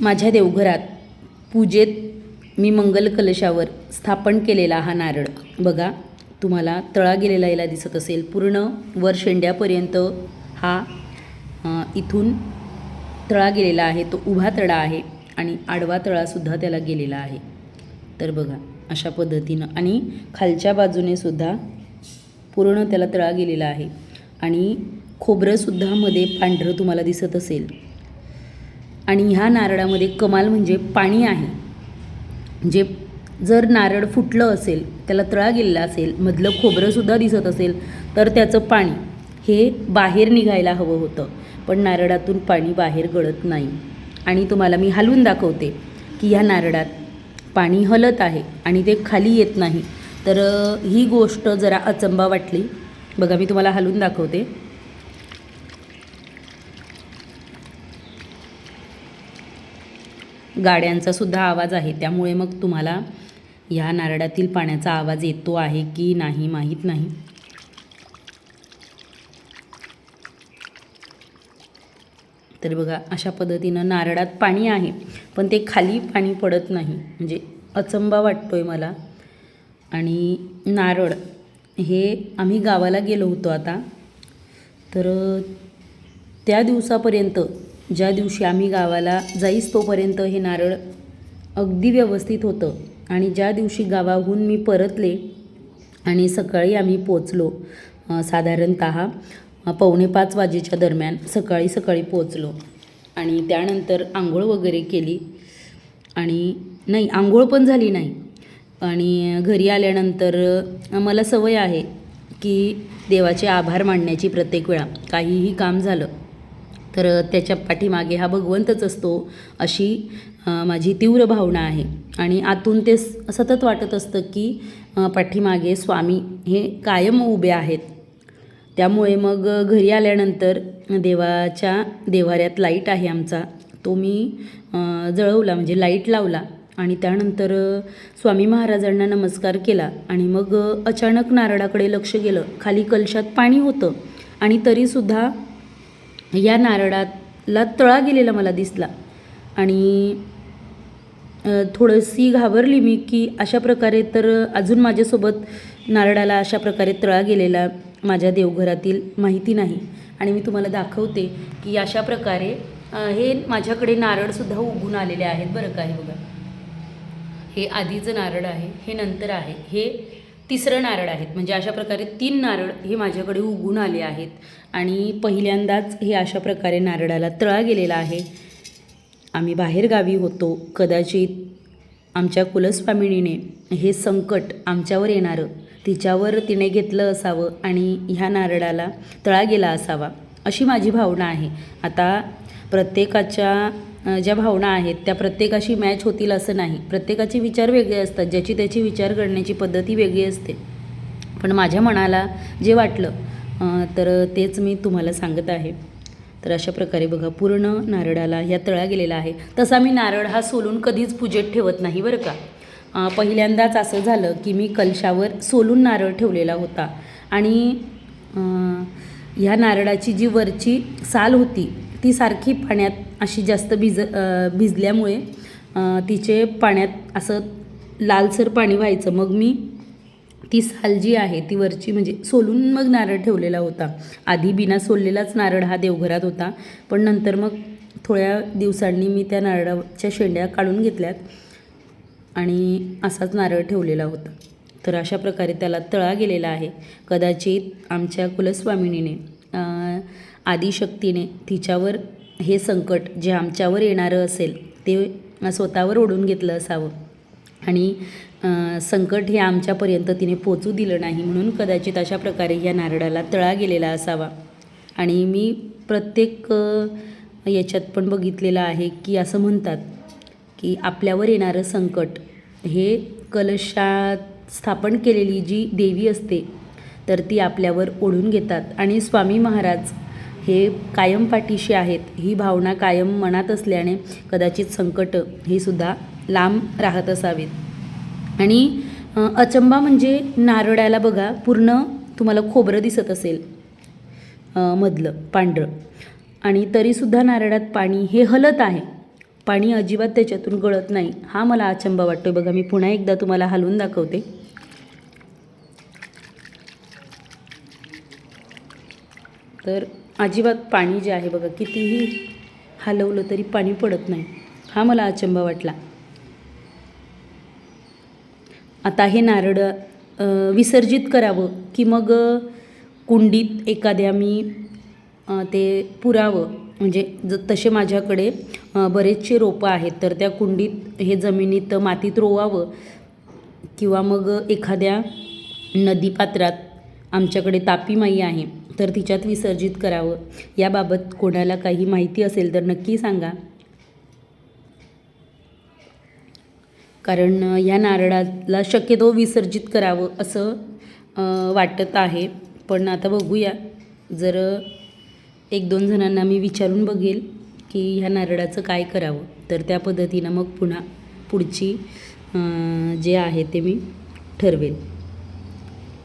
माझ्या देवघरात पूजेत मी मंगल कलशावर स्थापन केलेला हा नारळ बघा, तुम्हाला तळा गेलेला याला दिसत असेल. पूर्ण वर शेंड्यापर्यंत हा इथून तळा गेलेला आहे. तो उभा तळा आहे आणि आडवा तळासुद्धा त्याला गेलेला आहे. तर बघा अशा पद्धतीनं, आणि खालच्या बाजूने सुद्धा पूर्ण त्याला तळा गेलेला आहे. आणि खोबरंसुद्धा मध्ये पांढरं तुम्हाला दिसत असेल. आणि ह्या नारळामध्ये कमाल म्हणजे पाणी आहे. जे जर नारळ फुटलं असेल, त्याला तळा गेलेला असेल, मधलं खोबरंसुद्धा दिसत असेल, तर त्याचं पाणी हे बाहेर निघायला हवं होतं. पण नारळातून पाणी बाहेर गळत नाही. आणि तुम्हाला मी हलवून दाखवते की ह्या नारळात पाणी हलत आहे आणि ते खाली येत नाही. तर ही गोष्ट जरा अचंबा वाटली. बघा मी तुम्हाला हलवून दाखवते. गाड्यांचा सुद्धा आवाज आहे, त्यामुळे मग तुम्हाला ह्या नारळातील पाण्याचा आवाज येतो आहे की नाही माहीत नाही. तर बघा अशा पद्धतीनं नारळात पाणी आहे, पण ते खाली पाणी पडत नाही. म्हणजे अचंबा वाटतोय मला. आणि नारळ हे आम्ही गावाला गेलो होतो आता. तर त्या दिवसापर्यंत, ज्या दिवशी आम्ही गावाला जाईस तोपर्यंत हे नारळ अगदी व्यवस्थित होतं. आणि ज्या दिवशी गावाहून मी परतले आणि सकाळी आम्ही पोचलो, साधारणतः 4:45 वाजेच्या दरम्यान सकाळी पोचलो. आणि त्यानंतर आंघोळ वगैरे केली. आणि नाही, आंघोळ पण झाली नाही. आणि घरी आल्यानंतर मला सवय आहे की देवाचे आभार मानण्याची. प्रत्येक वेळा काहीही काम झालं तर त्याच्या पाठीमागे हा भगवंतच असतो, अशी माझी तीव्र भावना आहे. आणि आतून ते सतत वाटत असतं की पाठीमागे स्वामी हे कायम उभे आहेत. त्यामुळे मग घरी आल्यानंतर देवाच्या देव्हाऱ्यात लाईट आहे आमचा, तो मी जळवला, म्हणजे लाईट लावला. आणि त्यानंतर स्वामी महाराजांना नमस्कार केला. आणि मग अचानक नारळाकडे लक्ष गेलं. खाली कलशात पाणी होतं आणि तरीसुद्धा या नारळाला तळा गेलेला मला दिसला. आणि थोडीशी घाबरली मी की अशा प्रकारे तर अजून माझ्यासोबत नारळाला अशा प्रकारे तळा गेलेला माझ्या देवघरातील माहिती नाही. आणि मी तुम्हाला दाखवते की अशा प्रकारे हे माझ्याकडे नारळसुद्धा उगून आलेले आहेत बरं का. हे बघा, हे आधीचं नारळ आहे, हे नंतर आहे, हे तिसरं नारळ आहेत. म्हणजे अशा प्रकारे 3 नारळ हे माझ्याकडे उगून आले आहेत. आणि पहिल्यांदाच हे अशा प्रकारे नारळाला तळा गेलेला आहे. आम्ही बाहेरगावी होतो. कदाचित आमच्या कुलस्वामिनीने हे संकट आमच्यावर येणारं तिच्यावर तिने घेतलं असावं आणि ह्या नारळाला तळा गेला असावा, अशी माझी भावना आहे. आता प्रत्येकाच्या ज्या भावना आहेत त्या प्रत्येकाशी मॅच होतील असं नाही. प्रत्येकाचे विचार वेगळे असतात, ज्याची त्याची विचार करण्याची पद्धती वेगळी असते. पण माझ्या मनाला जे वाटलं तर तेच मी तुम्हाला सांगत आहे. तर अशा प्रकारे बघा पूर्ण नारळाला ह्या तळा गेलेला आहे. तसा मी नारळ हा सोलून कधीच पूजेत ठेवत नाही बरं का. पहिल्यांदाच असं झालं की मी कलशावर सोलून नारळ ठेवलेला होता. आणि ह्या नारळाची जी वरची साल होती ती सारखी पाण्यात अशी जास्त भिजल्यामुळे तिचे पाण्यात असं लालसर पाणी व्हायचं. मग मी ती साल जी आहे ती वरची म्हणजे सोलून मग नारळ ठेवलेला होता. आधी बिना सोललेलाच नारळ हा देवघरात होता, पण नंतर मग थोड्या दिवसांनी मी त्या नारळाच्या शेंड्या काढून घेतल्यात आणि असाच नारळ ठेवलेला होता. तर अशा प्रकारे त्याला तळा गेलेला आहे. कदाचित आमच्या कुलस्वामिनीने, आदिशक्तीने तिच्यावर हे संकट जे आमच्यावर येणारं असेल ते स्वतःवर ओढून घेतलं असावं. आणि संकट हे आमच्यापर्यंत तिने पोचू दिलं नाही, म्हणून कदाचित अशा प्रकारे या नारळाला तळा गेलेला असावा. आणि मी प्रत्येक याच्यात पण बघितलेलं आहे की असं म्हणतात की आपल्यावर येणारं संकट हे कलशात स्थापन केलेली जी देवी असते तर ती आपल्यावर ओढून घेतात. आणि स्वामी महाराज हे कायम पाठीशी आहेत, ही भावना कायम मनात असल्याने कदाचित संकट ही सुद्धा लांब राहत असावीत. आणि अचंबा म्हणजे नारळाला बघा पूर्ण तुम्हाला खोबरं दिसत असेल मधलं पांढरं, आणि तरीसुद्धा नारळात पाणी हे हलत आहे. पाणी अजिबात त्याच्यातून गळत नाही. हा मला अचंबा वाटतो आहे. बघा, मी पुन्हा एकदा तुम्हाला हलवून दाखवते. तर अजिबात पाणी जे आहे बघा, कितीही हलवलं तरी पाणी पडत नाही. हा मला अचंबा वाटला. आता हे नारळ विसर्जित करावं की मग कुंडीत एखाद्या मी ते पुरावं, म्हणजे तसे माझ्याकडे बरेचसे रोपं आहेत, तर त्या कुंडीत हे जमिनीत मातीत रोवावं किंवा मग एखाद्या नदीपात्रात, आमच्याकडे तापीमाई आहे तर तिच्यात विसर्जित करावं. याबाबत कोणाला काही माहिती असेल तर नक्की सांगा. कारण ह्या नारळाला शक्यतो विसर्जित करावं असं वाटत आहे. पण आता बघूया, जर 1-2 जणांना मी विचारून बघेल की ह्या नारळाचं काय करावं, तर त्या पद्धतीनं मग पुन्हा पुढची जे आहे ते मी ठरवेल.